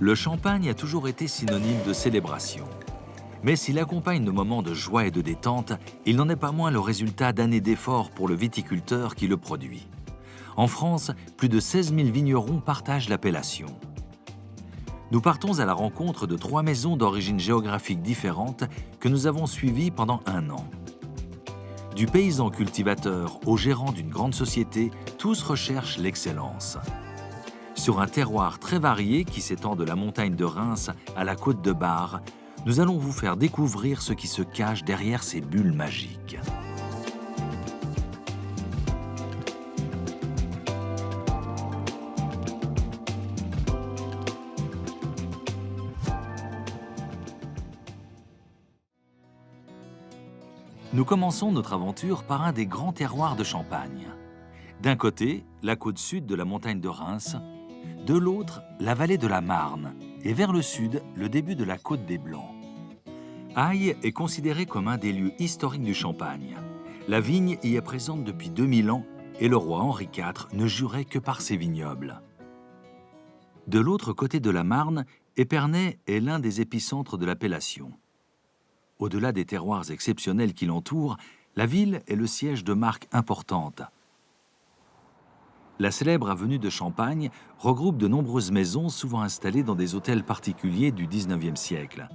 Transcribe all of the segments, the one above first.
Le champagne a toujours été synonyme de célébration. Mais s'il accompagne nos moments de joie et de détente, il n'en est pas moins le résultat d'années d'efforts pour le viticulteur qui le produit. En France, plus de 16 000 vignerons partagent l'appellation. Nous partons à la rencontre de 3 maisons d'origine géographique différentes que nous avons suivies pendant 1 an. Du paysan cultivateur au gérant d'une grande société, tous recherchent l'excellence. Sur un terroir très varié qui s'étend de la montagne de Reims à la côte de Bar, nous allons vous faire découvrir ce qui se cache derrière ces bulles magiques. Nous commençons notre aventure par un des grands terroirs de Champagne. D'un côté, la côte sud de la montagne de Reims, de l'autre, la vallée de la Marne, et vers le sud, le début de la côte des Blancs. Aille est considéré comme un des lieux historiques du Champagne. La vigne y est présente depuis 2000 ans et le roi Henri IV ne jurait que par ses vignobles. De l'autre côté de la Marne, Épernay est l'un des épicentres de l'appellation. Au-delà des terroirs exceptionnels qui l'entourent, la ville est le siège de marques importantes. La célèbre avenue de Champagne regroupe de nombreuses maisons souvent installées dans des hôtels particuliers du XIXe siècle.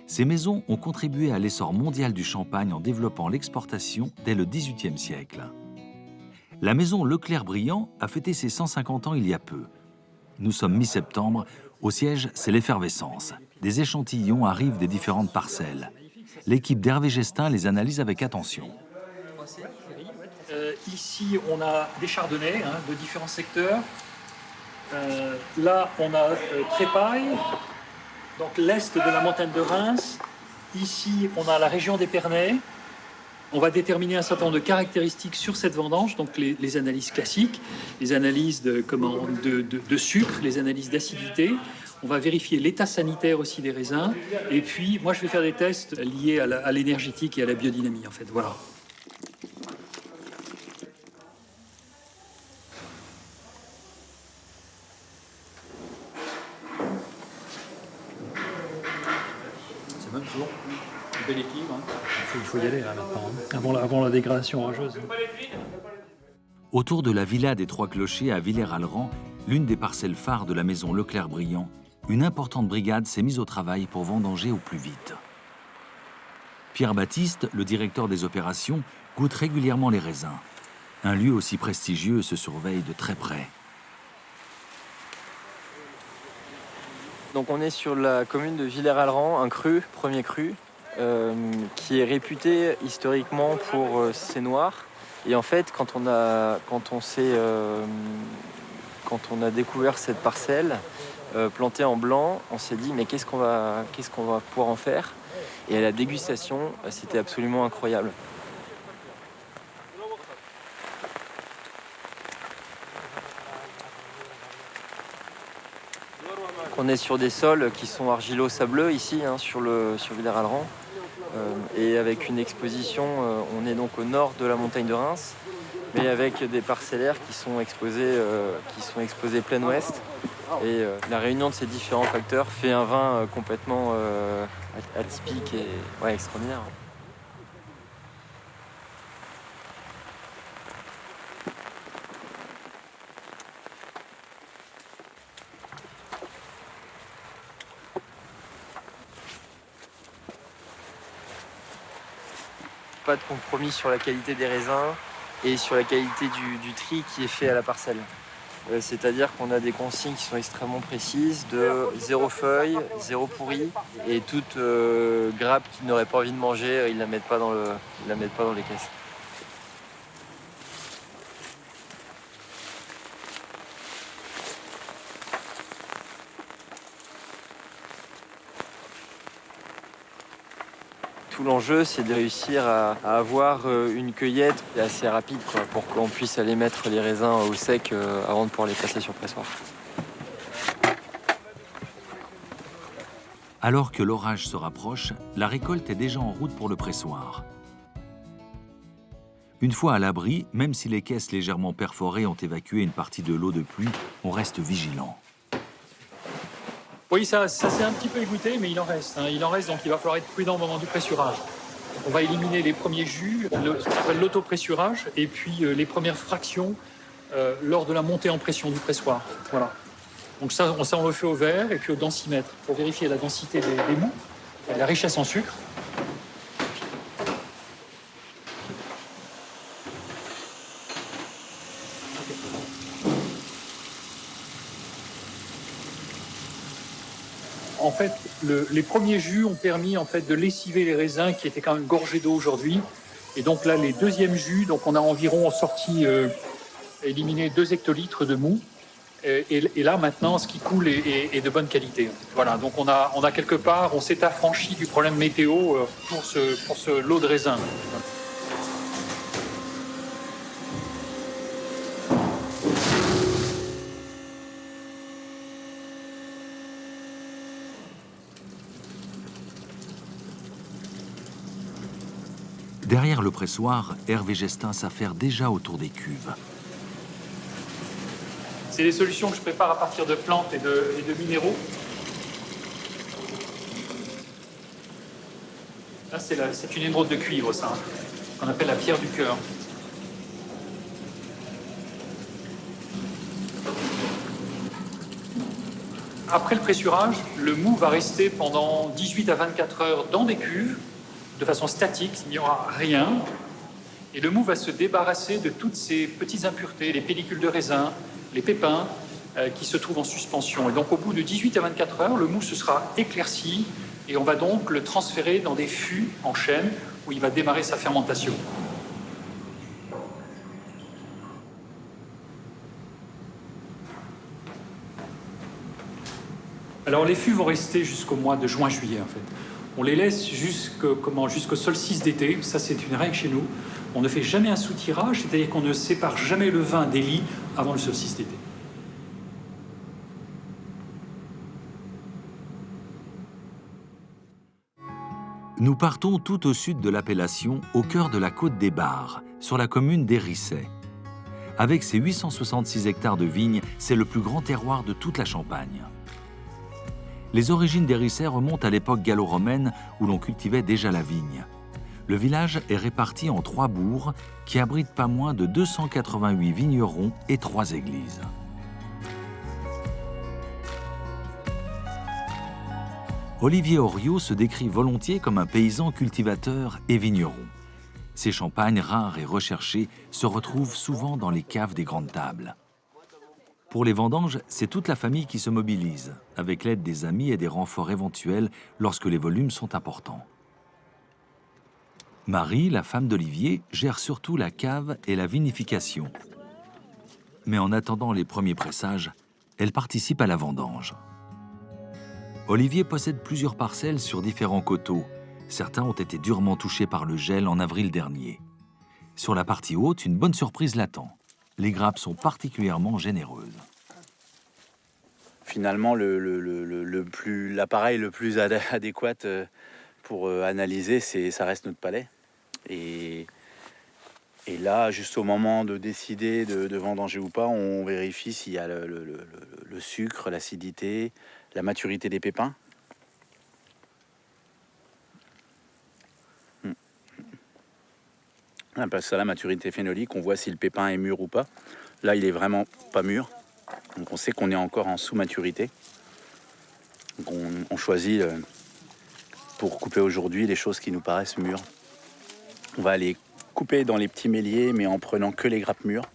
Ces maisons ont contribué à l'essor mondial du champagne en développant l'exportation dès le XVIIIe siècle. La maison Leclerc-Briand a fêté ses 150 ans il y a peu. Nous sommes mi-septembre, au siège c'est l'effervescence. Des échantillons arrivent des différentes parcelles. L'équipe d'Hervé Gestin les analyse avec attention. Ici, on a des chardonnays de différents secteurs. Là, on a Trépaille, donc l'est de la montagne de Reims. Ici, on a la région d'Épernay. On va déterminer un certain nombre de caractéristiques sur cette vendange, donc les analyses classiques, les analyses de sucre, les analyses d'acidité. On va vérifier l'état sanitaire aussi des raisins. Et puis, moi, je vais faire des tests liés à l'énergétique et à la biodynamie, en fait. Voilà. C'est même toujours une belle équipe. Il faut y aller là, maintenant, avant la dégradation orageuse. Autour de la villa des Trois Clochers à Villers-Alran, l'une des parcelles phares de la maison Leclerc-Briand, une importante brigade s'est mise au travail pour vendanger au plus vite. Pierre Baptiste, le directeur des opérations, goûte régulièrement les raisins. Un lieu aussi prestigieux se surveille de très près. Donc on est sur la commune de Villers-Alran, un cru, premier cru, qui est réputé historiquement pour ses noirs. Et en fait, quand on a découvert cette parcelle plantée en blanc, on s'est dit mais qu'est-ce qu'on va pouvoir en faire? Et à la dégustation, c'était absolument incroyable. On est sur des sols qui sont argilo-sableux ici, sur Villers-Alran. Et avec une exposition, on est donc au nord de la montagne de Reims, mais avec des parcellaires qui sont exposés plein ouest. Et la réunion de ces différents facteurs fait un vin complètement atypique et extraordinaire. Pas de compromis sur la qualité des raisins et sur la qualité du tri qui est fait à la parcelle. C'est-à-dire qu'on a des consignes qui sont extrêmement précises de 0 feuille, 0 pourri et toute grappe qu'ils n'auraient pas envie de manger, ils la mettent pas dans les caisses. Tout l'enjeu, c'est de réussir à avoir une cueillette assez rapide, pour qu'on puisse aller mettre les raisins au sec avant de pouvoir les passer sur pressoir. Alors que l'orage se rapproche, la récolte est déjà en route pour le pressoir. Une fois à l'abri, même si les caisses légèrement perforées ont évacué une partie de l'eau de pluie, on reste vigilant. Oui, ça s'est un petit peu égoutté, mais il en reste. Il en reste, donc il va falloir être prudent au moment du pressurage. On va éliminer les premiers jus, ce qu'on appelle l'autopressurage, et puis les premières fractions lors de la montée en pression du pressoir. Voilà. Donc ça, on le fait au verre et puis au densimètre pour vérifier la densité des mous et la richesse en sucre. En fait, les premiers jus ont permis en fait, de lessiver les raisins qui étaient quand même gorgés d'eau aujourd'hui. Et donc là, les deuxièmes jus, donc on a environ sorti, éliminé 2 hectolitres de mou. Et là, maintenant, ce qui coule est de bonne qualité. Voilà, donc on a quelque part, on s'est affranchi du problème météo pour ce lot de raisin. Derrière le pressoir, Hervé Gestin s'affaire déjà autour des cuves. C'est des solutions que je prépare à partir de plantes et de minéraux. Là, c'est une émeraude de cuivre, ça, qu'on appelle la pierre du cœur. Après le pressurage, le mou va rester pendant 18 à 24 heures dans des cuves, de façon statique, il n'y aura rien. Et le mou va se débarrasser de toutes ces petites impuretés, les pellicules de raisin, les pépins qui se trouvent en suspension. Et donc au bout de 18 à 24 heures, le mou se sera éclairci et on va donc le transférer dans des fûts en chêne où il va démarrer sa fermentation. Alors les fûts vont rester jusqu'au mois de juin-juillet en fait. On les laisse jusqu'au solstice d'été, ça c'est une règle chez nous. On ne fait jamais un soutirage, c'est-à-dire qu'on ne sépare jamais le vin des lits avant le solstice d'été. Nous partons tout au sud de l'appellation, au cœur de la côte des Barres, sur la commune d'Hérisset. Avec ses 866 hectares de vignes, c'est le plus grand terroir de toute la Champagne. Les origines d'Hérisset remontent à l'époque gallo-romaine où l'on cultivait déjà la vigne. Le village est réparti en 3 bourgs qui abritent pas moins de 288 vignerons et 3 églises. Olivier Oriot se décrit volontiers comme un paysan cultivateur et vigneron. Ces champagnes rares et recherchés se retrouvent souvent dans les caves des grandes tables. Pour les vendanges, c'est toute la famille qui se mobilise, avec l'aide des amis et des renforts éventuels lorsque les volumes sont importants. Marie, la femme d'Olivier, gère surtout la cave et la vinification. Mais en attendant les premiers pressages, elle participe à la vendange. Olivier possède plusieurs parcelles sur différents coteaux. Certains ont été durement touchés par le gel en avril dernier. Sur la partie haute, une bonne surprise l'attend. Les grappes sont particulièrement généreuses. Finalement, l'appareil le plus adéquat pour analyser, ça reste notre palais. Et là, juste au moment de décider de vendanger ou pas, on vérifie s'il y a le sucre, l'acidité, la maturité des pépins. On appelle ça la maturité phénolique. On voit si le pépin est mûr ou pas. Là, il est vraiment pas mûr. Donc on sait qu'on est encore en sous-maturité. Donc on choisit pour couper aujourd'hui les choses qui nous paraissent mûres. On va les couper dans les petits méliers, mais en prenant que les grappes mûres.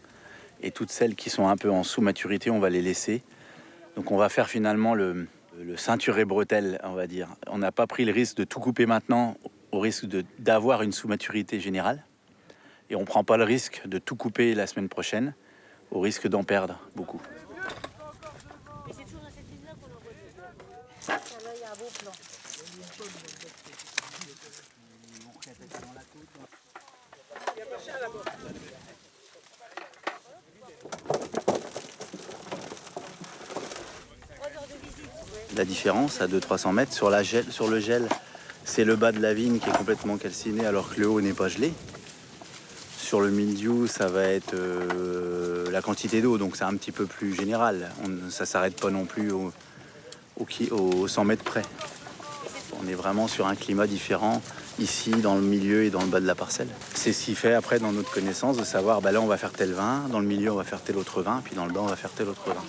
Et toutes celles qui sont un peu en sous-maturité, on va les laisser. Donc on va faire finalement le ceinturé bretelle, on va dire. On n'a pas pris le risque de tout couper maintenant, au risque d'avoir une sous-maturité générale. Et on ne prend pas le risque de tout couper la semaine prochaine, au risque d'en perdre beaucoup. La différence à 200-300 mètres sur le gel, c'est le bas de la vigne qui est complètement calciné alors que le haut n'est pas gelé. Sur le mildiou, ça va être la quantité d'eau, donc c'est un petit peu plus général. Ça ne s'arrête pas non plus au 100 mètres près. On est vraiment sur un climat différent, ici, dans le milieu et dans le bas de la parcelle. C'est ce qui fait après, dans notre connaissance, de savoir, là on va faire tel vin, dans le milieu on va faire tel autre vin, puis dans le bas on va faire tel autre vin.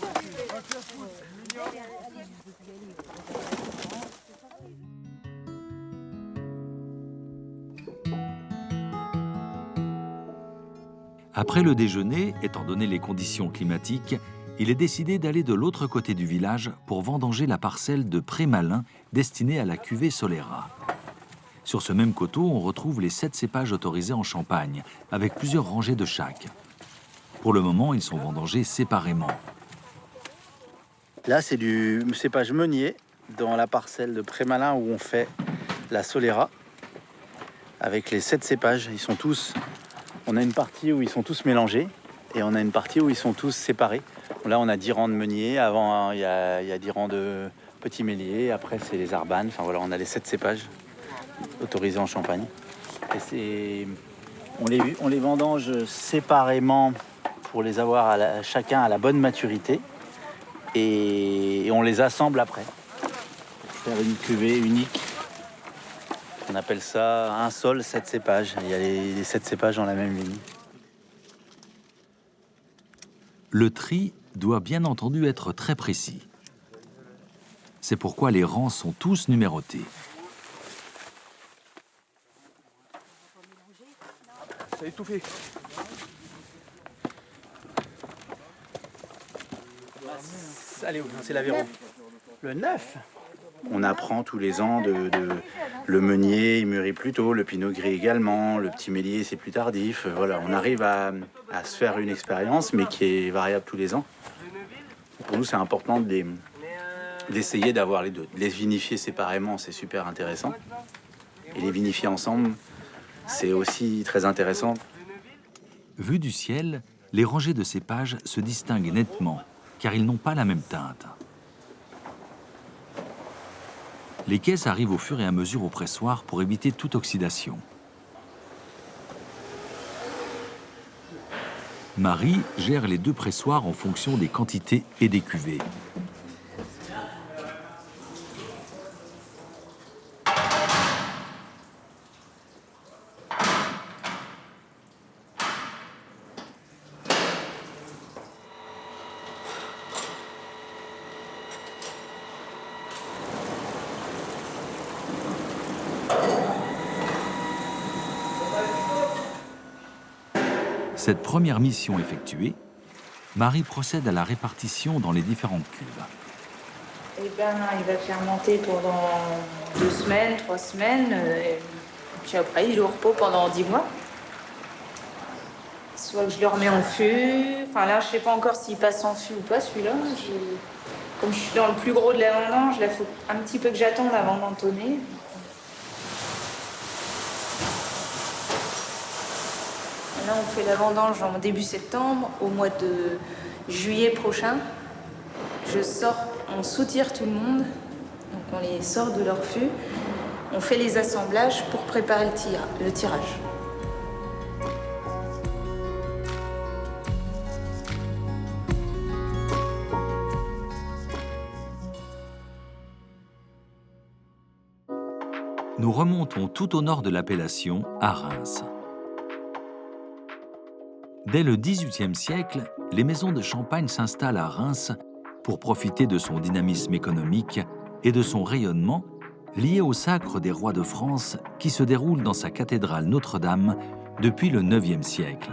Après le déjeuner, étant donné les conditions climatiques, il est décidé d'aller de l'autre côté du village pour vendanger la parcelle de Prémalin destinée à la cuvée Solera. Sur ce même coteau, on retrouve les 7 cépages autorisés en Champagne, avec plusieurs rangées de chaque. Pour le moment, ils sont vendangés séparément. Là, c'est du cépage meunier dans la parcelle de Prémalin où on fait la Solera avec les 7 cépages. On a une partie où ils sont tous mélangés et on a une partie où ils sont tous séparés. Là, on a 10 rangs de meunier. Avant, il y a 10 rangs de petits méliers. Après, c'est les arbanes. Enfin voilà, on a les 7 cépages autorisés en Champagne. Et on les vendange séparément pour les avoir chacun à la bonne maturité. Et on les assemble après pour faire une cuvée unique. On appelle ça un sol, 7 cépages. Il y a les 7 cépages dans la même ligne. Le tri doit bien entendu être très précis. C'est pourquoi les rangs sont tous numérotés. Ça a étouffé. Allez, c'est l'Aveyron. Le 9. On apprend tous les ans le meunier, il mûrit plus tôt, le pinot gris également, le petit mélier, c'est plus tardif. Voilà, on arrive à se faire une expérience, mais qui est variable tous les ans. Pour nous, c'est important d'essayer d'avoir les deux. De les vinifier séparément, c'est super intéressant. Et les vinifier ensemble, c'est aussi très intéressant. Vus du ciel, les rangées de cépages se distinguent nettement, car ils n'ont pas la même teinte. Les caisses arrivent au fur et à mesure au pressoir pour éviter toute oxydation. Marie gère les 2 pressoirs en fonction des quantités et des cuvées. Cette première mission effectuée, Marie procède à la répartition dans les différentes cuves. Eh ben, il va fermenter pendant 2 semaines, 3 semaines, et puis après il est au repos pendant 10 mois. Soit que je le remets en fût, enfin là je sais pas encore s'il passe en fût ou pas celui-là. Comme je suis dans le plus gros de la vendange, il faut un petit peu que j'attende avant d'entonner. Là, on fait la vendange en début septembre. Au mois de juillet prochain, on soutire tout le monde. Donc, on les sort de leur fût. On fait les assemblages pour préparer le tirage. Nous remontons tout au nord de l'appellation, à Reims. Dès le XVIIIe siècle, les maisons de Champagne s'installent à Reims pour profiter de son dynamisme économique et de son rayonnement lié au sacre des rois de France qui se déroule dans sa cathédrale Notre-Dame depuis le IXe siècle.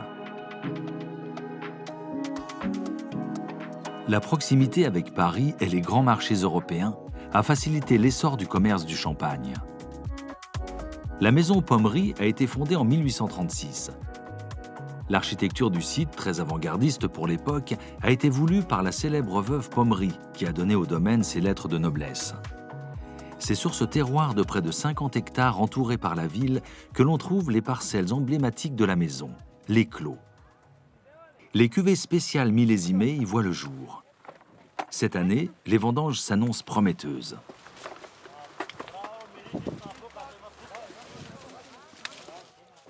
La proximité avec Paris et les grands marchés européens a facilité l'essor du commerce du Champagne. La maison Pommery a été fondée en 1836. L'architecture du site, très avant-gardiste pour l'époque, a été voulue par la célèbre veuve Pommery, qui a donné au domaine ses lettres de noblesse. C'est sur ce terroir de près de 50 hectares entouré par la ville que l'on trouve les parcelles emblématiques de la maison, les clos. Les cuvées spéciales millésimées y voient le jour. Cette année, les vendanges s'annoncent prometteuses.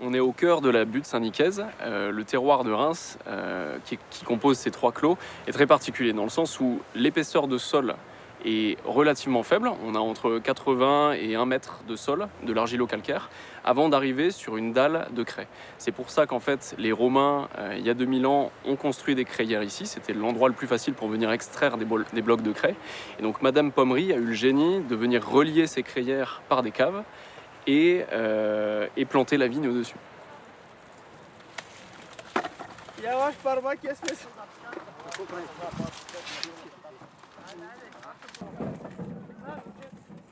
On est au cœur de la butte Saint-Nicaise. Le terroir de Reims, qui compose ces 3 clos, est très particulier dans le sens où l'épaisseur de sol est relativement faible. On a entre 80 et 1 mètre de sol, de l'argilo-calcaire, avant d'arriver sur une dalle de craie. C'est pour ça qu'en fait, les Romains, il y a 2000 ans, ont construit des crayères ici. C'était l'endroit le plus facile pour venir extraire des blocs de craie. Et donc Madame Pommery a eu le génie de venir relier ces crayères par des caves et planter la vigne au-dessus.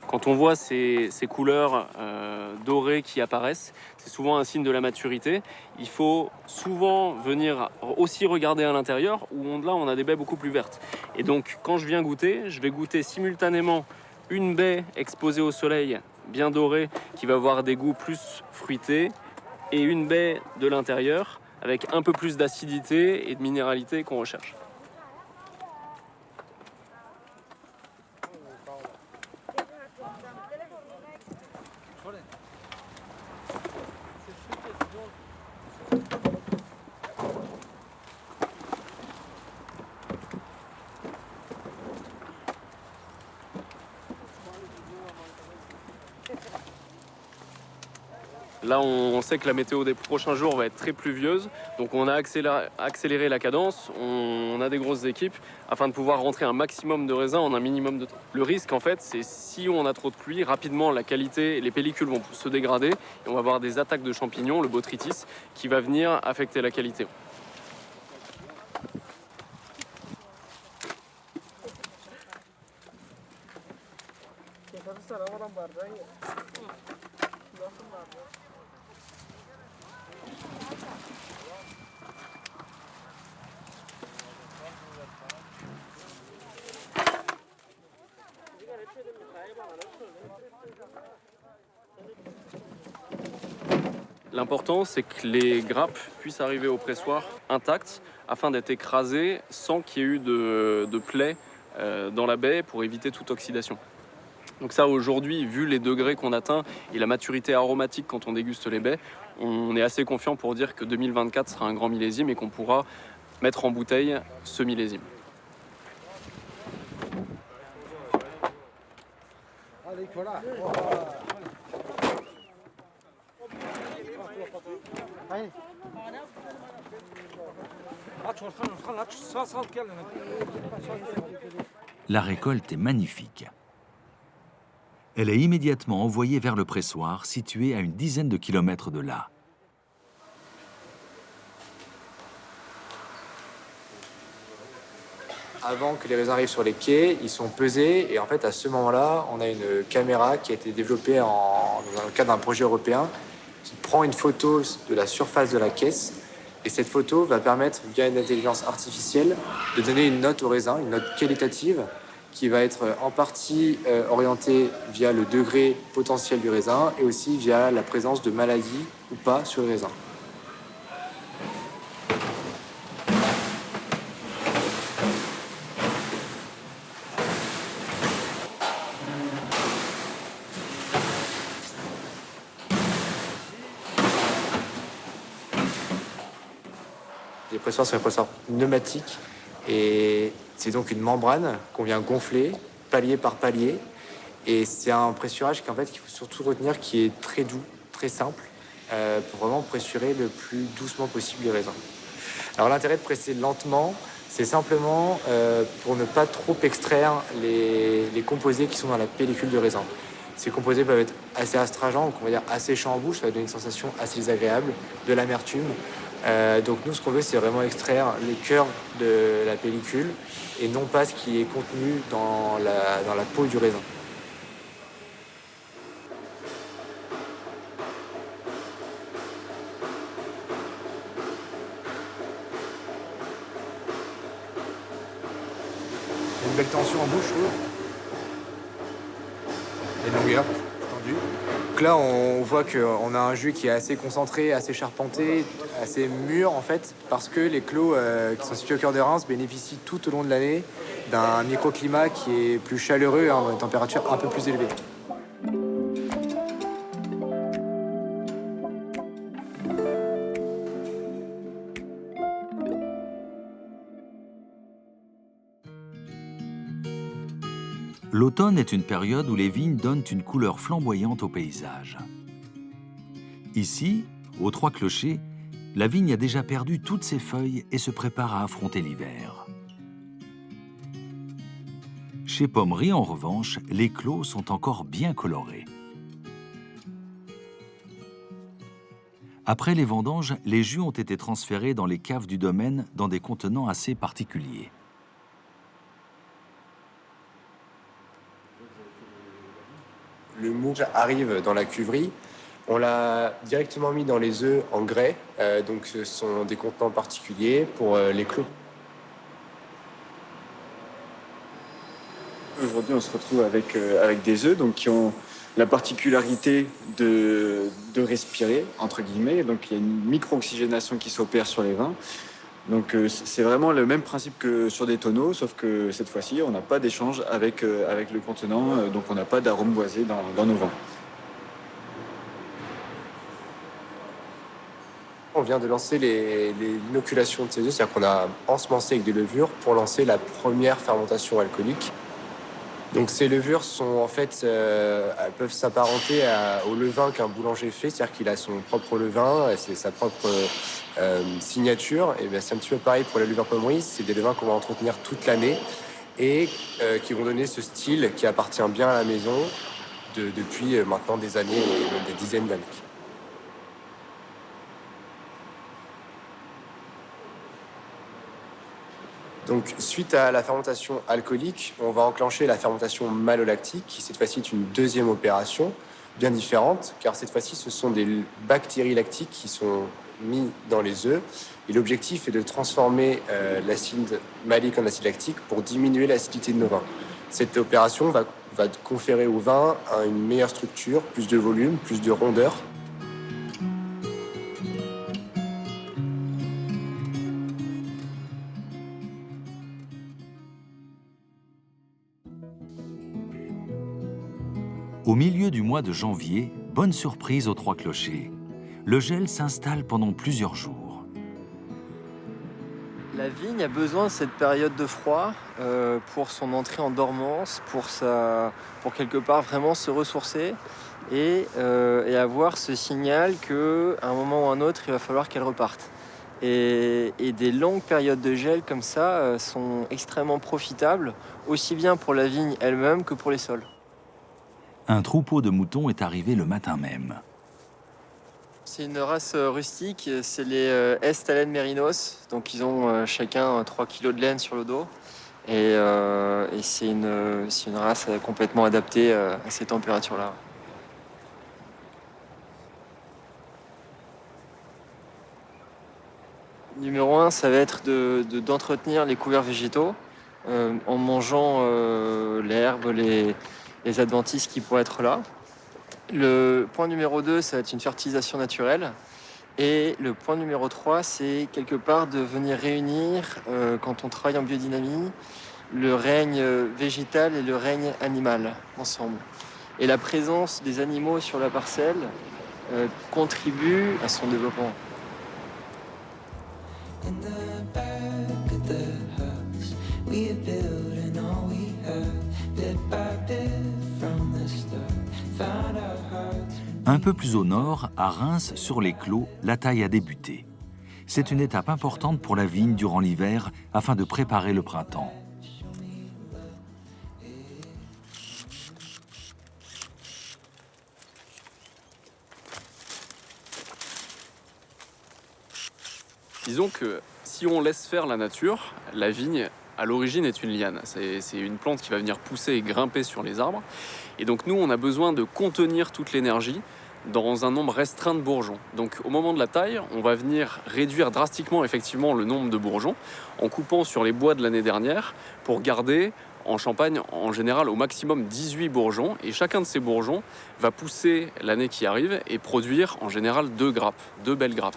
Quand on voit ces couleurs dorées qui apparaissent, c'est souvent un signe de la maturité. Il faut souvent venir aussi regarder à l'intérieur où là on a des baies beaucoup plus vertes. Et donc quand je viens goûter, je vais goûter simultanément une baie exposée au soleil bien dorée qui va avoir des goûts plus fruités et une baie de l'intérieur avec un peu plus d'acidité et de minéralité qu'on recherche. Là, on sait que la météo des prochains jours va être très pluvieuse, donc on a accéléré la cadence, on a des grosses équipes afin de pouvoir rentrer un maximum de raisins en un minimum de temps. Le risque, en fait, c'est si on a trop de pluie, rapidement la qualité, les pellicules vont se dégrader et on va avoir des attaques de champignons, le botrytis, qui va venir affecter la qualité. L'important, c'est que les grappes puissent arriver au pressoir intactes afin d'être écrasées sans qu'il y ait eu de plaies dans la baie pour éviter toute oxydation. Donc ça, aujourd'hui, vu les degrés qu'on atteint et la maturité aromatique quand on déguste les baies, on est assez confiant pour dire que 2024 sera un grand millésime et qu'on pourra mettre en bouteille ce millésime. La récolte est magnifique. Elle est immédiatement envoyée vers le pressoir, situé à une dizaine de kilomètres de là. Avant que les raisins arrivent sur les quais, ils sont pesés et en fait à ce moment-là, on a une caméra qui a été développée dans le cadre d'un projet européen qui prend une photo de la surface de la caisse et cette photo va permettre, via une intelligence artificielle, de donner une note au raisin, une note qualitative qui va être en partie orientée via le degré potentiel du raisin et aussi via la présence de maladies ou pas sur le raisin. Les pressoirs sont des pressoirs pneumatiques et c'est donc une membrane qu'on vient gonfler palier par palier. Et c'est un pressurage qu'en fait, qu'il faut surtout retenir qui est très doux, très simple, pour vraiment pressurer le plus doucement possible les raisins. Alors l'intérêt de presser lentement, c'est simplement pour ne pas trop extraire les composés qui sont dans la pellicule de raisin. Ces composés peuvent être assez astringents, donc on va dire asséchants en bouche, ça va donner une sensation assez désagréable, de l'amertume. Donc nous, ce qu'on veut, c'est vraiment extraire le cœur de la pellicule et non pas ce qui est contenu dans la peau du raisin. Il y a une belle tension en bouche, je trouve. Et une longueur tendue. Donc là, on voit qu'on a un jus qui est assez concentré, assez charpenté, assez mûr en fait, parce que les clos qui sont situés au cœur de Reims bénéficient tout au long de l'année d'un microclimat qui est plus chaleureux, dans des températures un peu plus élevées. L'automne est une période où les vignes donnent une couleur flamboyante au paysage. Ici, aux Trois Clochers, la vigne a déjà perdu toutes ses feuilles et se prépare à affronter l'hiver. Chez Pommery, en revanche, les clos sont encore bien colorés. Après les vendanges, les jus ont été transférés dans les caves du domaine dans des contenants assez particuliers. Le moule arrive dans la cuverie. On l'a directement mis dans les œufs en grès. Donc ce sont des contenants particuliers pour les clos. Aujourd'hui, on se retrouve avec des œufs donc, qui ont la particularité de respirer, entre guillemets. Donc il y a une micro-oxygénation qui s'opère sur les vins. Donc c'est vraiment le même principe que sur des tonneaux, sauf que cette fois-ci, on n'a pas d'échange avec le contenant, donc on n'a pas d'arôme boisé dans nos vins. On vient de lancer l'innoculation de ces œufs, c'est-à-dire qu'on a ensemencé avec des levures pour lancer la première fermentation alcoolique. Donc ces levures sont en fait, elles peuvent s'apparenter au levain qu'un boulanger fait, c'est-à-dire qu'il a son propre levain, c'est sa propre signature. Et bien c'est un petit peu pareil pour la levure Pommery, c'est des levains qu'on va entretenir toute l'année et qui vont donner ce style qui appartient bien à la maison depuis maintenant des années et même des dizaines d'années. Donc, suite à la fermentation alcoolique, on va enclencher la fermentation malolactique, qui cette fois-ci est une deuxième opération, bien différente, car cette fois-ci, ce sont des bactéries lactiques qui sont mis dans les œufs. Et l'objectif est de transformer l'acide malique en acide lactique pour diminuer l'acidité de nos vins. Cette opération va conférer au vin une meilleure structure, plus de volume, plus de rondeur. Au milieu du mois de janvier, bonne surprise aux Trois Clochers. Le gel s'installe pendant plusieurs jours. La vigne a besoin de cette période de froid pour son entrée en dormance, pour quelque part vraiment se ressourcer et avoir ce signal qu'à un moment ou un autre, il va falloir qu'elle reparte. Et des longues périodes de gel comme ça sont extrêmement profitables, aussi bien pour la vigne elle-même que pour les sols. Un troupeau de moutons est arrivé le matin même. C'est une race rustique, c'est les Estalen Mérinos. Donc ils ont chacun 3 kg de laine sur le dos. Et c'est une race complètement adaptée à ces températures-là. Numéro 1, ça va être d'entretenir les couverts végétaux en mangeant l'herbe, les adventices qui pourraient être là. Le point numéro 2, ça va être une fertilisation naturelle. Et le point numéro 3, c'est quelque part de venir réunir, quand on travaille en biodynamie, le règne végétal et le règne animal ensemble. Et la présence des animaux sur la parcelle contribue à son développement. In the back of the house, we are building all we have, bit by bit from the start, found our hearts. Un peu plus au nord, à Reims, sur les clos, la taille a débuté. C'est une étape importante pour la vigne durant l'hiver afin de préparer le printemps. Disons que si on laisse faire la nature, la vigne, à l'origine, est une liane. C'est une plante qui va venir pousser et grimper sur les arbres. Et donc nous, on a besoin de contenir toute l'énergie dans un nombre restreint de bourgeons. Donc au moment de la taille, on va venir réduire drastiquement effectivement le nombre de bourgeons en coupant sur les bois de l'année dernière pour garder en Champagne en général au maximum 18 bourgeons. Et chacun de ces bourgeons va pousser l'année qui arrive et produire en général 2 grappes, 2 belles grappes.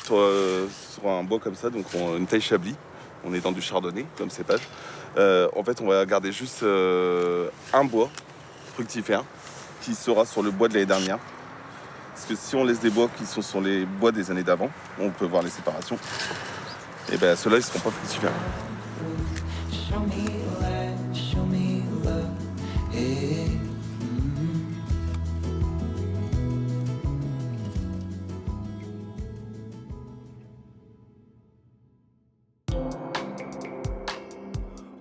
Sur un bois comme ça, donc une taille chablis, on est dans du chardonnay comme cépage. En fait, on va garder juste un bois fructifère qui sera sur le bois de l'année dernière. Parce que si on laisse des bois qui sont sur les bois des années d'avant, on peut voir les séparations. Et bien ceux-là, ils ne seront pas fructifères.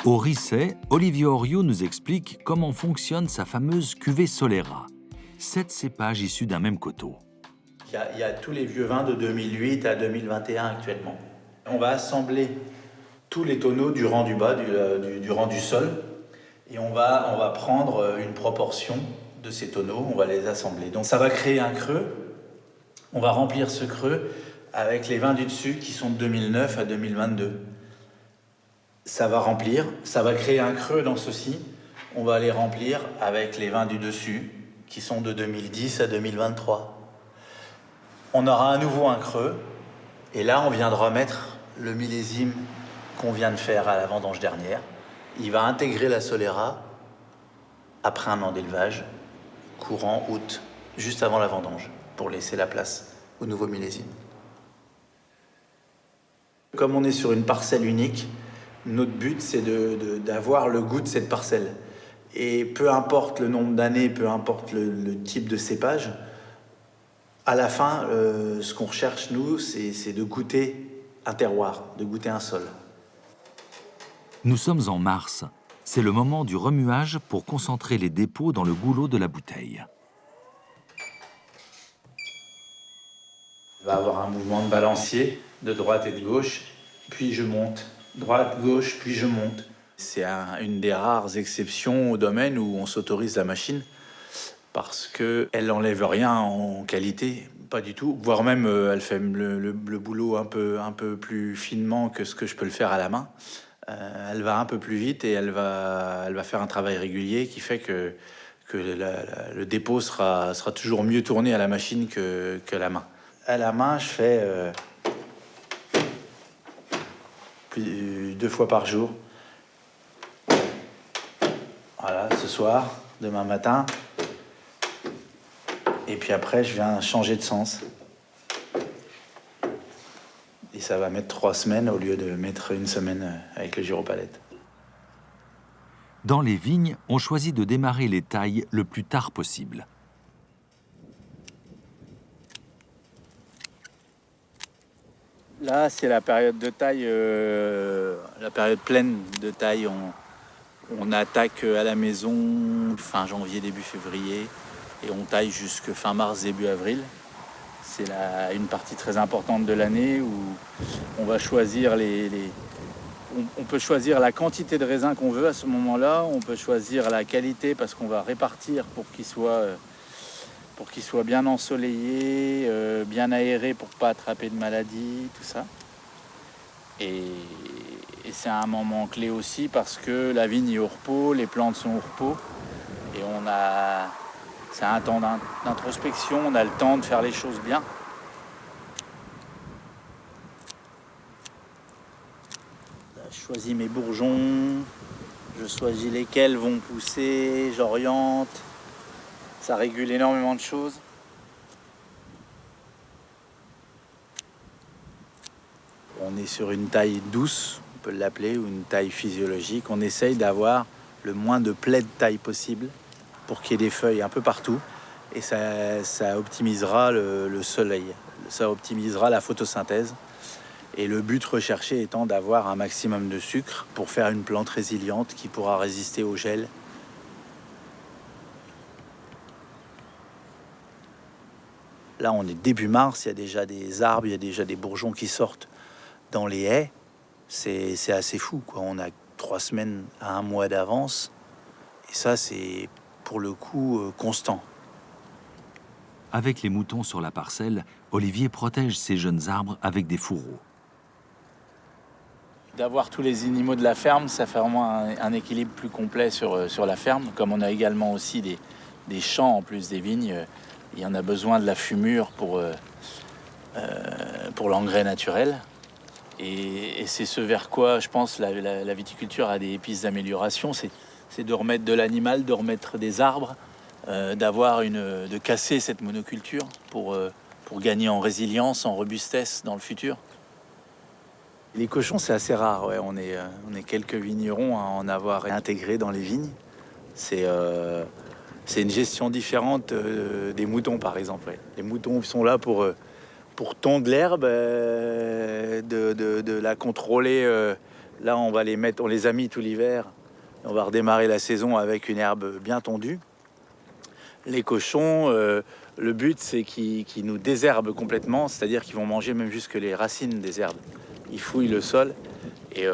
Au Risset, Olivier Oriot nous explique comment fonctionne sa fameuse cuvée Solera. 7 cépages issus d'un même coteau. Il y a tous les vieux vins de 2008 à 2021 actuellement. On va assembler tous les tonneaux du rang du bas, du rang du sol, et on va prendre une proportion de ces tonneaux, on va les assembler. Donc ça va créer un creux. On va remplir ce creux avec les vins du dessus qui sont de 2009 à 2022. Ça va remplir, ça va créer un creux dans ceci. On va les remplir avec les vins du dessus qui sont de 2010 à 2023. On aura à nouveau un creux et là on viendra mettre le millésime qu'on vient de faire à la vendange dernière. Il va intégrer la Solera après un an d'élevage, courant août, juste avant la vendange, pour laisser la place au nouveau millésime. Comme on est sur une parcelle unique, notre but, c'est d'avoir le goût de cette parcelle. Et peu importe le nombre d'années, peu importe le type de cépage, à la fin, ce qu'on recherche, nous, c'est de goûter un terroir, de goûter un sol. Nous sommes en mars. C'est le moment du remuage pour concentrer les dépôts dans le goulot de la bouteille. Il va y avoir un mouvement de balancier, de droite et de gauche, puis je monte. Droite, gauche, puis je monte. C'est une des rares exceptions au domaine où on s'autorise la machine parce qu'elle n'enlève rien en qualité, pas du tout. Voire même, elle fait le boulot un peu plus finement que ce que je peux le faire à la main. Elle va un peu plus vite et elle va faire un travail régulier qui fait que le dépôt sera toujours mieux tourné à la machine que la main. À la main, je fais... 2 fois par jour. Voilà, ce soir, demain matin. Et puis après, je viens changer de sens. Et ça va mettre 3 semaines au lieu de mettre 1 semaine avec le gyropalette. Dans les vignes, on choisit de démarrer les tailles le plus tard possible. Là, c'est la période de taille, la période pleine de taille. On attaque à la maison fin janvier, début février, et on taille jusque fin mars, début avril. C'est une partie très importante de l'année où on va choisir on peut choisir la quantité de raisin qu'on veut à ce moment-là. On peut choisir la qualité parce qu'on va répartir pour qu'il soit bien ensoleillé, bien aéré pour pas attraper de maladies, tout ça. Et c'est un moment clé aussi parce que la vigne est au repos, les plantes sont au repos. Et c'est un temps d'introspection, on a le temps de faire les choses bien. Là, je choisis mes bourgeons, je choisis lesquels vont pousser, j'oriente. Ça régule énormément de choses. On est sur une taille douce, on peut l'appeler, ou une taille physiologique. On essaye d'avoir le moins de plaies de taille possible pour qu'il y ait des feuilles un peu partout. Et ça optimisera le soleil, ça optimisera la photosynthèse. Et le but recherché étant d'avoir un maximum de sucre pour faire une plante résiliente qui pourra résister au gel. Là, on est début mars, il y a déjà des arbres, il y a déjà des bourgeons qui sortent dans les haies. C'est assez fou, quoi. On a 3 semaines à 1 mois d'avance. Et ça, c'est pour le coup constant. Avec les moutons sur la parcelle, Olivier protège ses jeunes arbres avec des fourreaux. D'avoir tous les animaux de la ferme, ça fait vraiment un équilibre plus complet sur la ferme. Comme on a également aussi des champs en plus des vignes, il y en a besoin de la fumure pour l'engrais naturel. Et c'est ce vers quoi, je pense, la viticulture a des pistes d'amélioration. C'est de remettre de l'animal, de remettre des arbres, de casser cette monoculture pour gagner en résilience, en robustesse dans le futur. Les cochons, c'est assez rare. Ouais. On est quelques vignerons à en avoir intégré dans les vignes. C'est une gestion différente des moutons, par exemple. Ouais. Les moutons sont là pour tondre l'herbe, de la contrôler. Là, on les a mis tout l'hiver. On va redémarrer la saison avec une herbe bien tondue. Les cochons, le but, c'est qu'ils nous désherbent complètement, c'est-à-dire qu'ils vont manger même jusque les racines des herbes. Ils fouillent le sol et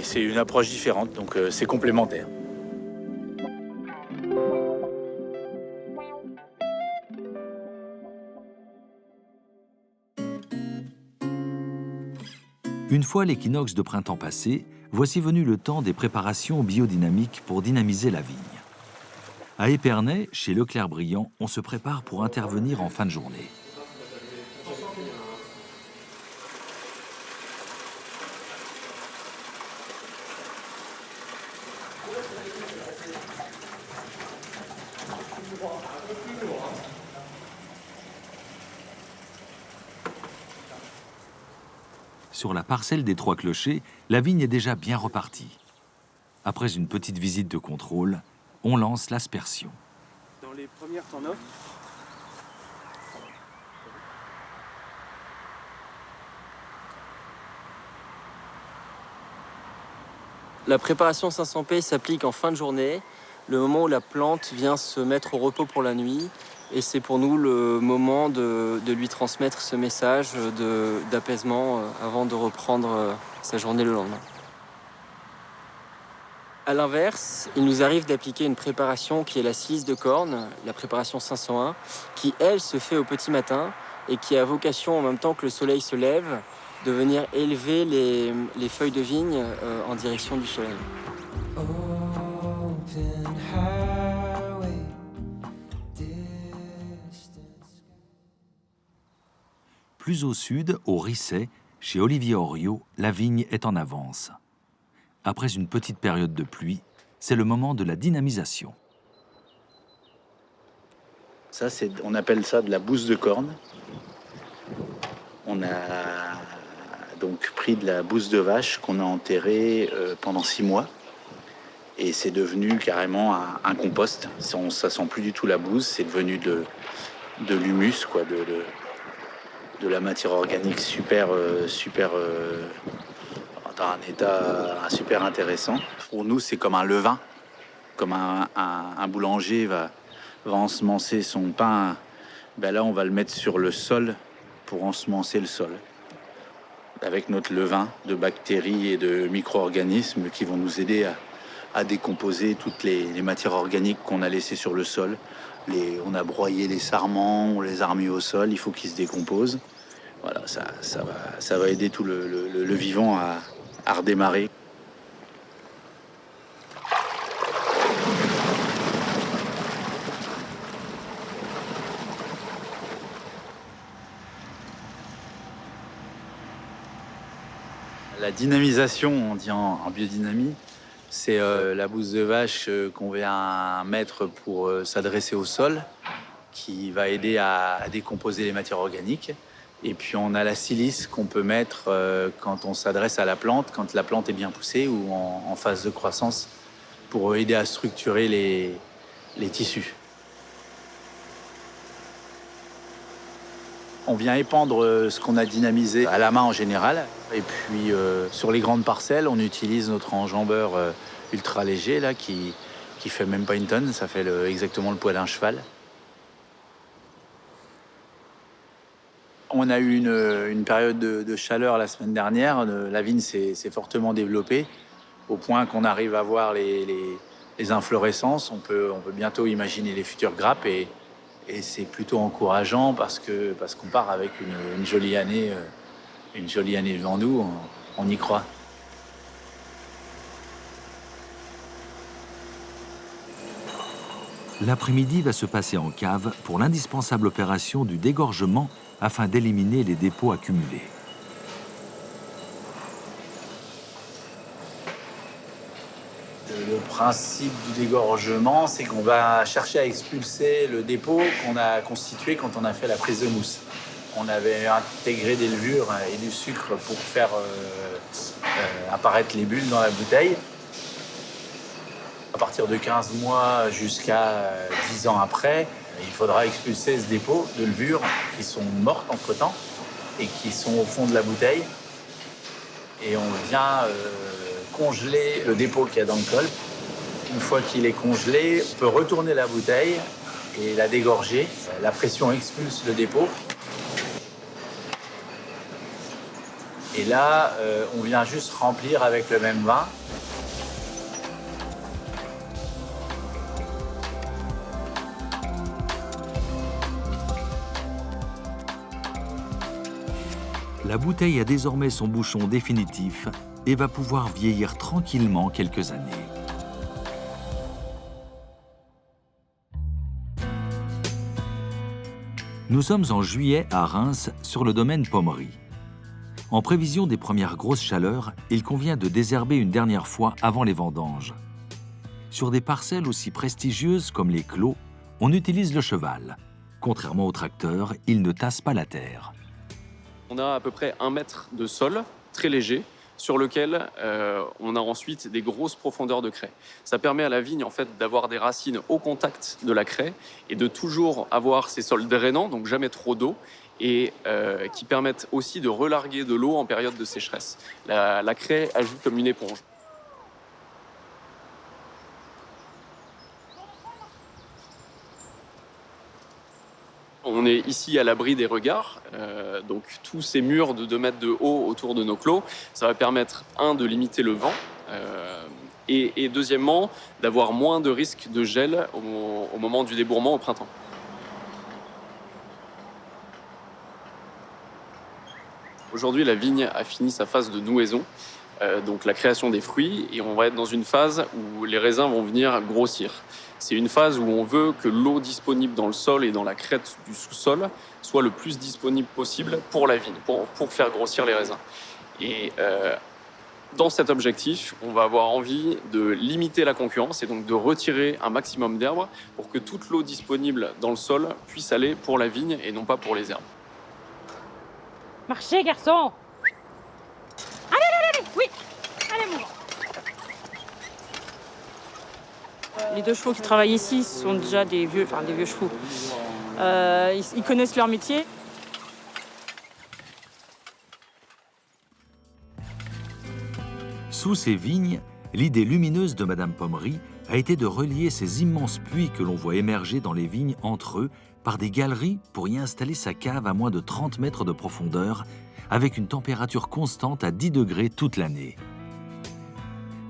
c'est une approche différente, donc c'est complémentaire. Une fois l'équinoxe de printemps passé, voici venu le temps des préparations biodynamiques pour dynamiser la vigne. À Épernay, chez Leclerc-Briand, on se prépare pour intervenir en fin de journée. Sur la parcelle des Trois Clochers, la vigne est déjà bien repartie. Après une petite visite de contrôle, on lance l'aspersion. Dans les premières t'en offres. La préparation 500P s'applique en fin de journée, le moment où la plante vient se mettre au repos pour la nuit. Et c'est pour nous le moment de lui transmettre ce message d'apaisement avant de reprendre sa journée le lendemain. A l'inverse, il nous arrive d'appliquer une préparation qui est la silice de corne, la préparation 501, qui, elle, se fait au petit matin et qui a vocation, en même temps que le soleil se lève, de venir élever les feuilles de vigne en direction du soleil. Plus au sud, au Risset, chez Olivier Oriot, la vigne est en avance. Après une petite période de pluie, c'est le moment de la dynamisation. Ça, on appelle ça de la bouse de corne. On a donc pris de la bouse de vache qu'on a enterrée pendant 6 mois. Et c'est devenu carrément un compost. Ça sent plus du tout la bouse, c'est devenu de l'humus, quoi, de la matière organique super dans un état super intéressant. Pour nous, c'est comme un levain, comme un boulanger va ensemencer son pain. Ben là, on va le mettre sur le sol pour ensemencer le sol, avec notre levain de bactéries et de micro-organismes qui vont nous aider à décomposer toutes les matières organiques qu'on a laissées sur le sol. On a broyé les sarments, on les a remis au sol, il faut qu'ils se décomposent. Voilà, ça va aider tout le vivant à redémarrer. La dynamisation, on dit en biodynamie, c'est la bouse de vache qu'on vient mettre pour s'adresser au sol, qui va aider à décomposer les matières organiques. Et puis on a la silice qu'on peut mettre quand on s'adresse à la plante, quand la plante est bien poussée ou en phase de croissance, pour aider à structurer les tissus. On vient épandre ce qu'on a dynamisé à la main en général. Et puis sur les grandes parcelles, on utilise notre enjambeur ultra léger là, qui fait même pas une tonne, ça fait exactement le poids d'un cheval. On a eu une période de chaleur la semaine dernière. La vigne s'est fortement développée au point qu'on arrive à voir les inflorescences. On peut bientôt imaginer les futures grappes et c'est plutôt encourageant parce qu'on part avec une jolie année devant nous. On y croit. L'après-midi va se passer en cave pour l'indispensable opération du dégorgement afin d'éliminer les dépôts accumulés. Le principe du dégorgement, c'est qu'on va chercher à expulser le dépôt qu'on a constitué quand on a fait la prise de mousse. On avait intégré des levures et du sucre pour faire apparaître les bulles dans la bouteille. À partir de 15 mois jusqu'à 10 ans après, il faudra expulser ce dépôt de levures qui sont mortes entre-temps et qui sont au fond de la bouteille. Et on vient congeler le dépôt qu'il y a dans le col. Une fois qu'il est congelé, on peut retourner la bouteille et la dégorger. La pression expulse le dépôt. Et là, on vient juste remplir avec le même vin. La bouteille a désormais son bouchon définitif et va pouvoir vieillir tranquillement quelques années. Nous sommes en juillet à Reims, sur le domaine Pommery. En prévision des premières grosses chaleurs, il convient de désherber une dernière fois avant les vendanges. Sur des parcelles aussi prestigieuses comme les clos, on utilise le cheval. Contrairement au tracteur, il ne tasse pas la terre. On a à peu près 1 mètre de sol, très léger, sur lequel on a ensuite des grosses profondeurs de craie. Ça permet à la vigne en fait, d'avoir des racines au contact de la craie et de toujours avoir ces sols drainants, donc jamais trop d'eau, et qui permettent aussi de relarguer de l'eau en période de sécheresse. La craie agit comme une éponge. On est ici à l'abri des regards, donc tous ces murs de 2 mètres de haut autour de nos clos, ça va permettre, de limiter le vent, et deuxièmement, d'avoir moins de risques de gel au moment du débourrement au printemps. Aujourd'hui, la vigne a fini sa phase de nouaison, donc la création des fruits, et on va être dans une phase où les raisins vont venir grossir. C'est une phase où on veut que l'eau disponible dans le sol et dans la crête du sous-sol soit le plus disponible possible pour la vigne, pour faire grossir les raisins. Et dans cet objectif, on va avoir envie de limiter la concurrence et donc de retirer un maximum d'herbes pour que toute l'eau disponible dans le sol puisse aller pour la vigne et non pas pour les herbes. Marchez, garçon! Allez, oui! Allez, mon. Les 2 chevaux qui travaillent ici sont déjà des vieux chevaux. Ils connaissent leur métier. Sous ces vignes, l'idée lumineuse de Madame Pommery a été de relier ces immenses puits que l'on voit émerger dans les vignes entre eux par des galeries pour y installer sa cave à moins de 30 mètres de profondeur, avec une température constante à 10 degrés toute l'année.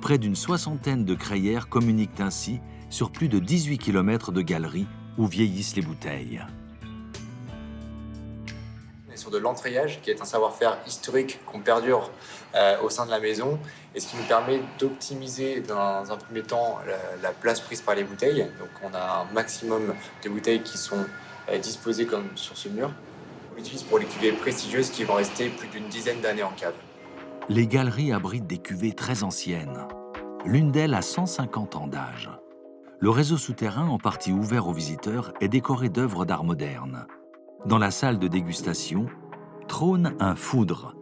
Près d'une 60aine de crayères communiquent ainsi sur plus de 18 km de galeries où vieillissent les bouteilles. On est sur de l'entrayage, qui est un savoir-faire historique qu'on perdure au sein de la maison, et ce qui nous permet d'optimiser dans un premier temps la place prise par les bouteilles. Donc on a un maximum de bouteilles qui sont disposées comme sur ce mur. On l'utilise pour les cuvées prestigieuses qui vont rester plus d'une dizaine d'années en cave. Les galeries abritent des cuvées très anciennes. L'une d'elles a 150 ans d'âge. Le réseau souterrain, en partie ouvert aux visiteurs, est décoré d'œuvres d'art moderne. Dans la salle de dégustation, trône un foudre,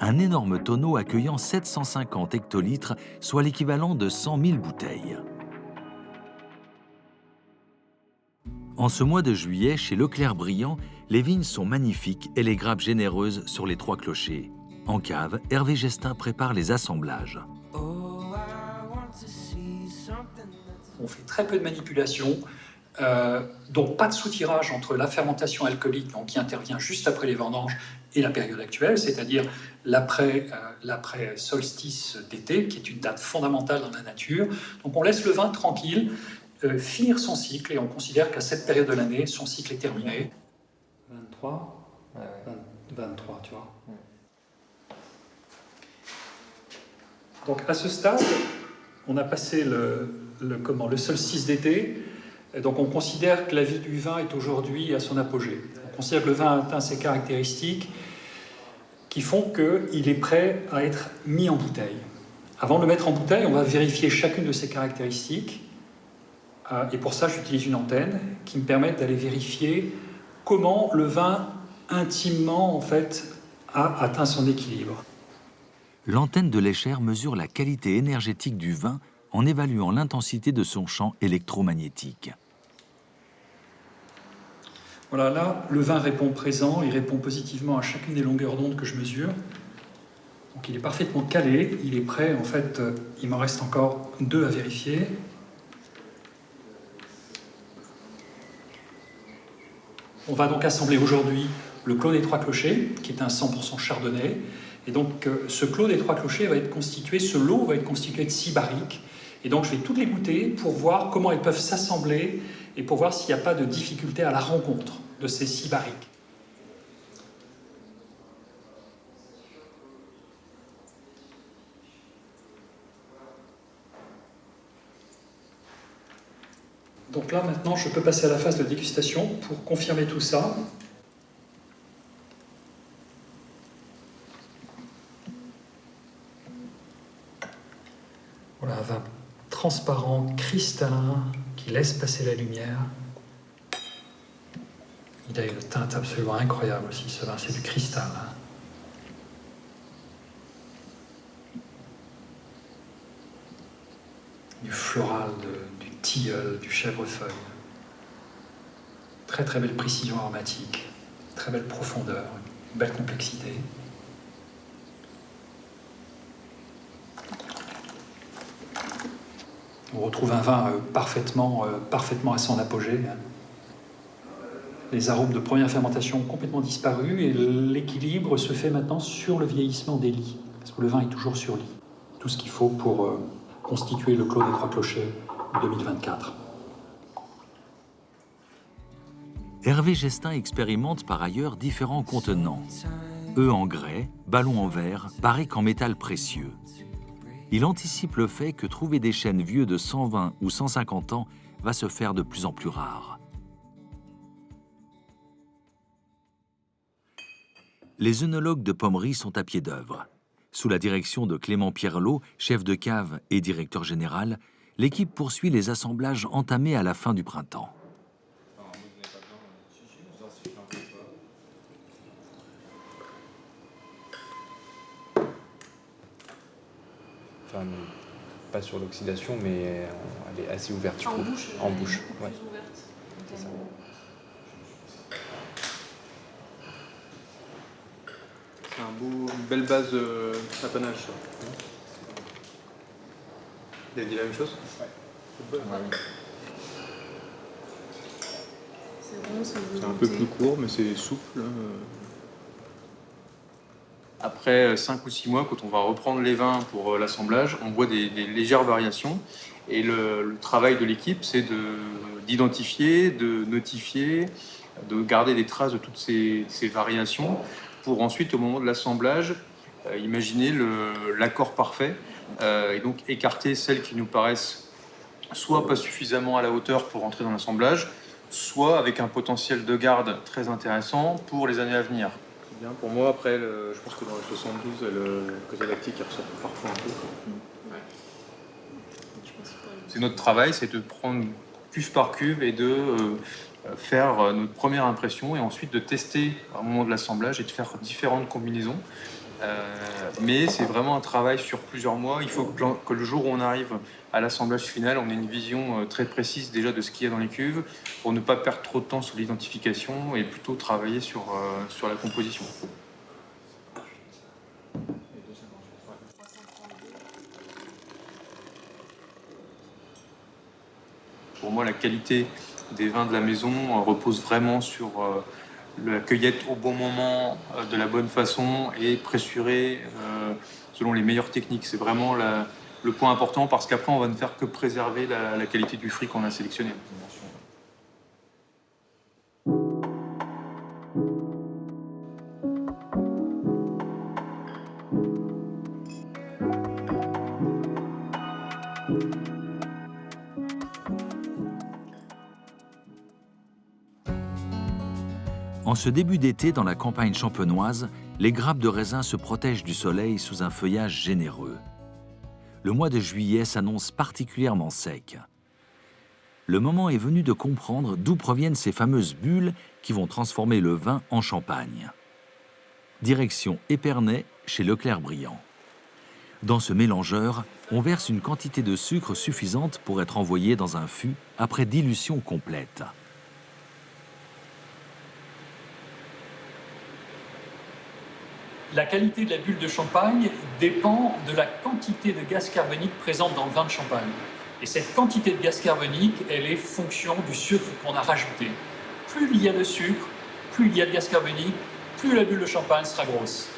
un énorme tonneau accueillant 750 hectolitres, soit l'équivalent de 100 000 bouteilles. En ce mois de juillet, chez Leclerc Briand, les vignes sont magnifiques et les grappes généreuses sur les 3 clochers. En cave, Hervé Gestin prépare les assemblages. On fait très peu de manipulation, donc pas de soutirage entre la fermentation alcoolique, donc qui intervient juste après les vendanges, et la période actuelle, c'est-à-dire l'après-solstice d'été, qui est une date fondamentale dans la nature. Donc on laisse le vin tranquille, finir son cycle, et on considère qu'à cette période de l'année, son cycle est terminé. 23, 23, tu vois. Donc à ce stade, on a passé le solstice d'été, donc on considère que la vie du vin est aujourd'hui à son apogée. On considère que le vin a atteint ses caractéristiques qui font qu'il est prêt à être mis en bouteille. Avant de le mettre en bouteille, on va vérifier chacune de ses caractéristiques. Et pour ça, j'utilise une antenne qui me permet d'aller vérifier comment le vin intimement en fait, a atteint son équilibre. L'antenne de l'Escher mesure la qualité énergétique du vin en évaluant l'intensité de son champ électromagnétique. Voilà, là, le vin répond présent, il répond positivement à chacune des longueurs d'onde que je mesure. Donc il est parfaitement calé, il est prêt. En fait, il m'en reste encore 2 à vérifier. On va donc assembler aujourd'hui le Clos des Trois Clochers, qui est un 100% chardonnay. Et donc ce Clos des Trois Clochers va être constitué, ce lot va être constitué de 6 barriques. Et donc je vais toutes les goûter pour voir comment elles peuvent s'assembler et pour voir s'il n'y a pas de difficulté à la rencontre de ces 6 barriques. Donc là, maintenant, je peux passer à la phase de dégustation pour confirmer tout ça. Voilà, un vin transparent, cristallin, qui laisse passer la lumière. Il a une teinte absolument incroyable aussi, ce vin, c'est du cristal. Du floral, du tilleul, du chèvrefeuille. Très très belle précision aromatique, très belle profondeur, une belle complexité. On retrouve un vin parfaitement à son apogée. Les arômes de première fermentation ont complètement disparu et l'équilibre se fait maintenant sur le vieillissement des lits, parce que le vin est toujours sur lit. Tout ce qu'il faut pour constituer le Clos des Trois Clochers 2024. Hervé Gestin expérimente par ailleurs différents contenants. Œufs en grès, ballons en verre, barriques en métal précieux. Il anticipe le fait que trouver des chênes vieux de 120 ou 150 ans va se faire de plus en plus rare. Les œnologues de Pommery sont à pied d'œuvre. Sous la direction de Clément Pierlot, chef de cave et directeur général, l'équipe poursuit les assemblages entamés à la fin du printemps. Enfin, pas sur l'oxydation, mais elle est assez ouverte, je trouve. En bouche, ouais. C'est ça. C'est une belle base d'apanage, ça. Il a dit la même chose? Ouais. C'est un peu plus court, mais c'est souple. Après 5 ou 6 mois, quand on va reprendre les vins pour l'assemblage, on voit des légères variations. Et le travail de l'équipe, c'est d'identifier, de notifier, de garder des traces de toutes ces variations pour ensuite, au moment de l'assemblage, imaginer l'accord parfait et donc écarter celles qui nous paraissent soit pas suffisamment à la hauteur pour entrer dans l'assemblage, soit avec un potentiel de garde très intéressant pour les années à venir. Bien, pour moi, après, je pense que dans le 72, le côté lactique il ressort parfois un peu. C'est notre travail, c'est de prendre cuve par cuve et de faire notre première impression et ensuite de tester au moment de l'assemblage et de faire différentes combinaisons. Mais c'est vraiment un travail sur plusieurs mois. Il faut que le jour où on arrive à l'assemblage final, on ait une vision très précise déjà de ce qu'il y a dans les cuves pour ne pas perdre trop de temps sur l'identification et plutôt travailler sur la composition. Pour moi, la qualité des vins de la maison repose vraiment sur la cueillette au bon moment, de la bonne façon et pressurée selon les meilleures techniques. C'est vraiment le point important parce qu'après, on va ne faire que préserver la qualité du fruit qu'on a sélectionné. En ce début d'été, dans la campagne champenoise, les grappes de raisin se protègent du soleil sous un feuillage généreux. le mois de juillet s'annonce particulièrement sec. Le moment est venu de comprendre d'où proviennent ces fameuses bulles qui vont transformer le vin en champagne. Direction Épernay, chez Leclerc-Briand. Dans ce mélangeur, on verse une quantité de sucre suffisante pour être envoyé dans un fût après dilution complète. La qualité de la bulle de champagne dépend de la quantité de gaz carbonique présente dans le vin de champagne. Et cette quantité de gaz carbonique, elle est fonction du sucre qu'on a rajouté. Plus il y a de sucre, plus il y a de gaz carbonique, plus la bulle de champagne sera grosse.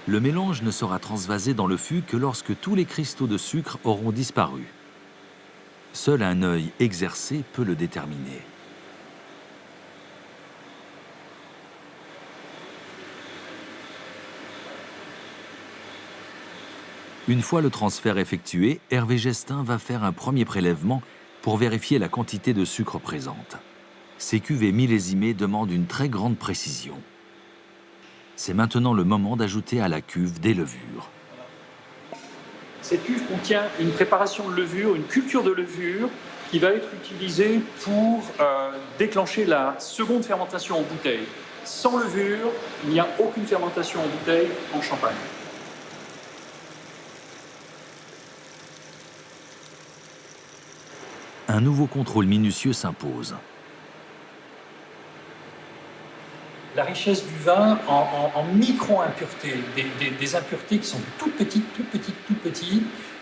Le mélange ne sera transvasé dans le fût que lorsque tous les cristaux de sucre auront disparu. Seul un œil exercé peut le déterminer. Une fois le transfert effectué, Hervé Gestin va faire un premier prélèvement pour vérifier la quantité de sucre présente. Ces cuvées millésimées demandent une très grande précision. C'est maintenant le moment d'ajouter à la cuve des levures. Cette cuve contient une préparation de levure, une culture de levure qui va être utilisée pour déclencher la seconde fermentation en bouteille. Sans levure, il n'y a aucune fermentation en bouteille en champagne. Un nouveau contrôle minutieux s'impose. La richesse du vin en micro-impuretés, des impuretés qui sont toutes petites,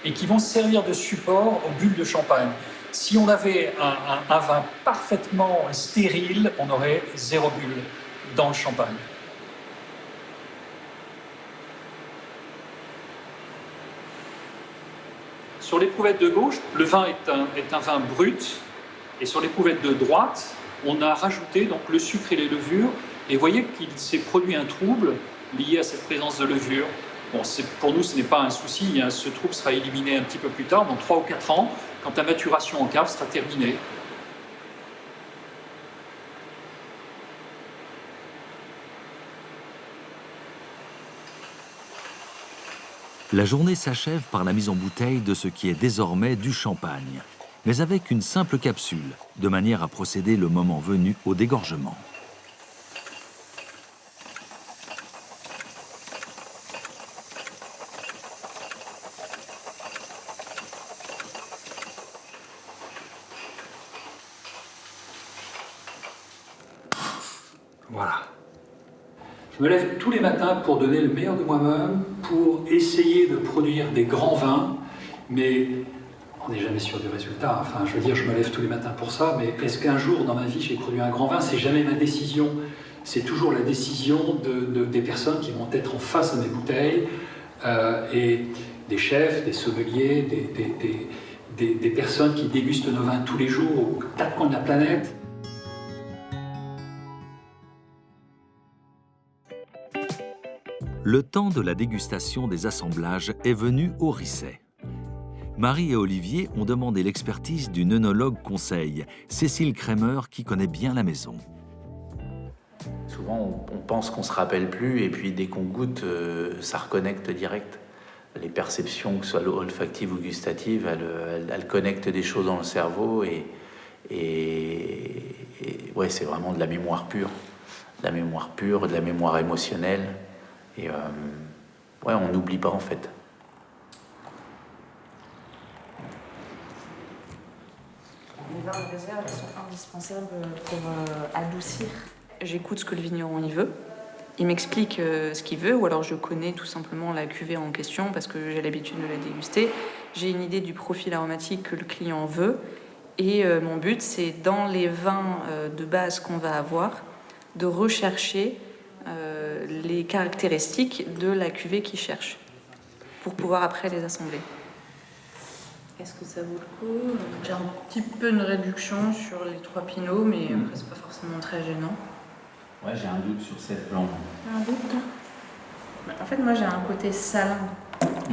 et qui vont servir de support aux bulles de champagne. Si on avait un vin parfaitement stérile, on aurait 0 bulle dans le champagne. Sur l'éprouvette de gauche, le vin est un vin brut, et sur l'éprouvette de droite, on a rajouté donc le sucre et les levures. Et vous voyez qu'il s'est produit un trouble lié à cette présence de levure. Bon, pour nous, ce n'est pas un souci. Ce trouble sera éliminé un petit peu plus tard, dans 3 ou 4 ans, quand la maturation en cave sera terminée. La journée s'achève par la mise en bouteille de ce qui est désormais du champagne, mais avec une simple capsule, de manière à procéder le moment venu au dégorgement. Voilà. Je me lève tous les matins pour donner le meilleur de moi-même, pour essayer de produire des grands vins, mais on n'est jamais sûr du résultat. Enfin, je veux dire, je me lève tous les matins pour ça, mais est-ce qu'un jour dans ma vie j'ai produit un grand vin? C'est jamais ma décision. C'est toujours la décision des personnes qui vont être en face de mes bouteilles, et des chefs, des sommeliers, des personnes qui dégustent nos vins tous les jours aux 4 coins de la planète. Le temps de la dégustation des assemblages est venu au Risset. Marie et Olivier ont demandé l'expertise d'une œnologue conseil, Cécile Kremer, qui connaît bien la maison. Souvent, on pense qu'on ne se rappelle plus, et puis dès qu'on goûte, ça reconnecte direct. Les perceptions, que ce soit olfactives ou gustatives, elles connectent des choses dans le cerveau, et ouais, c'est vraiment de la mémoire pure. De la mémoire pure, de la mémoire émotionnelle. Et ouais, on n'oublie pas en fait. Les vins de réserve sont indispensables pour adoucir. J'écoute ce que le vigneron y veut. Il m'explique ce qu'il veut, ou alors je connais tout simplement la cuvée en question parce que j'ai l'habitude de la déguster. J'ai une idée du profil aromatique que le client veut. Et mon but, c'est dans les vins de base qu'on va avoir, de rechercher les caractéristiques de la cuvée qu'il cherche pour pouvoir après les assembler. Est-ce que ça vaut le coup? J'ai un petit peu une réduction sur les 3 pinots, mais après, c'est pas forcément très gênant. Ouais, j'ai un doute sur cette blanc. Un doute? En fait, moi, j'ai un côté salin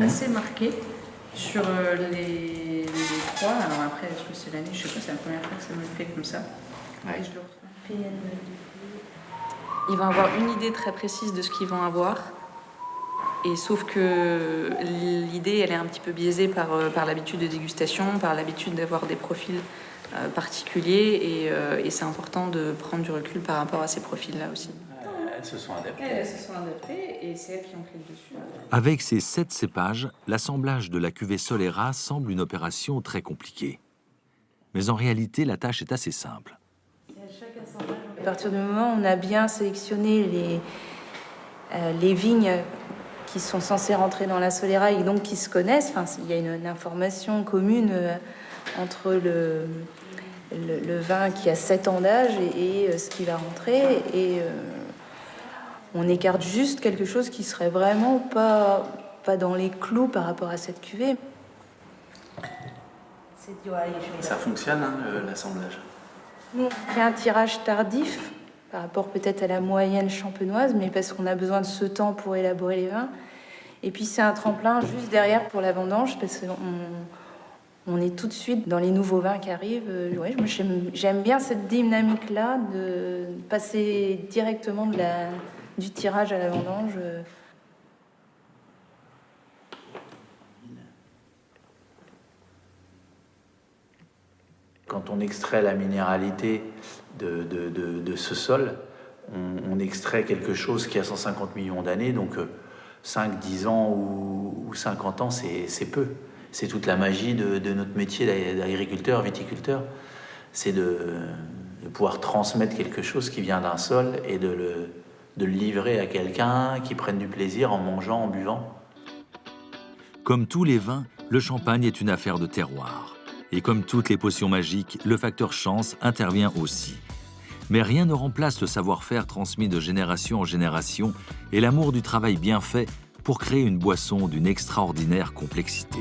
assez marqué sur les 3. Alors après, est-ce que c'est l'année? Je sais pas, c'est la première fois que ça me le fait comme ça. Ouais. Et je le reçois. Ils vont avoir une idée très précise de ce qu'ils vont avoir. Et sauf que l'idée, elle est un petit peu biaisée par l'habitude de dégustation, par l'habitude d'avoir des profils particuliers, et c'est important de prendre du recul par rapport à ces profils-là aussi. Elles se sont adaptées. Elles se sont adaptées, et c'est elles qui ont pris le dessus. Avec ces 7 cépages, l'assemblage de la cuvée Solera semble une opération très compliquée. Mais en réalité, la tâche est assez simple. À partir du moment où on a bien sélectionné les vignes qui sont censées rentrer dans la Solera et donc qui se connaissent, enfin, il y a une information commune entre le vin qui a 7 ans d'âge et ce qui va rentrer, et on écarte juste quelque chose qui serait vraiment pas dans les clous par rapport à cette cuvée. Ça fonctionne, hein, l'assemblage. Nous, on fait un tirage tardif par rapport peut-être à la moyenne champenoise, mais parce qu'on a besoin de ce temps pour élaborer les vins. Et puis c'est un tremplin juste derrière pour la vendange, parce qu'on est tout de suite dans les nouveaux vins qui arrivent. Ouais, moi, j'aime bien cette dynamique-là de passer directement du tirage à la vendange. Quand on extrait la minéralité de ce sol, on extrait quelque chose qui a 150 millions d'années, donc 5, 10 ans ou 50 ans, c'est peu. C'est toute la magie de notre métier d'agriculteur, viticulteur. C'est de pouvoir transmettre quelque chose qui vient d'un sol et de le livrer à quelqu'un qui prenne du plaisir en mangeant, en buvant. Comme tous les vins, le champagne est une affaire de terroir. Et comme toutes les potions magiques, le facteur chance intervient aussi. Mais rien ne remplace le savoir-faire transmis de génération en génération et l'amour du travail bien fait pour créer une boisson d'une extraordinaire complexité.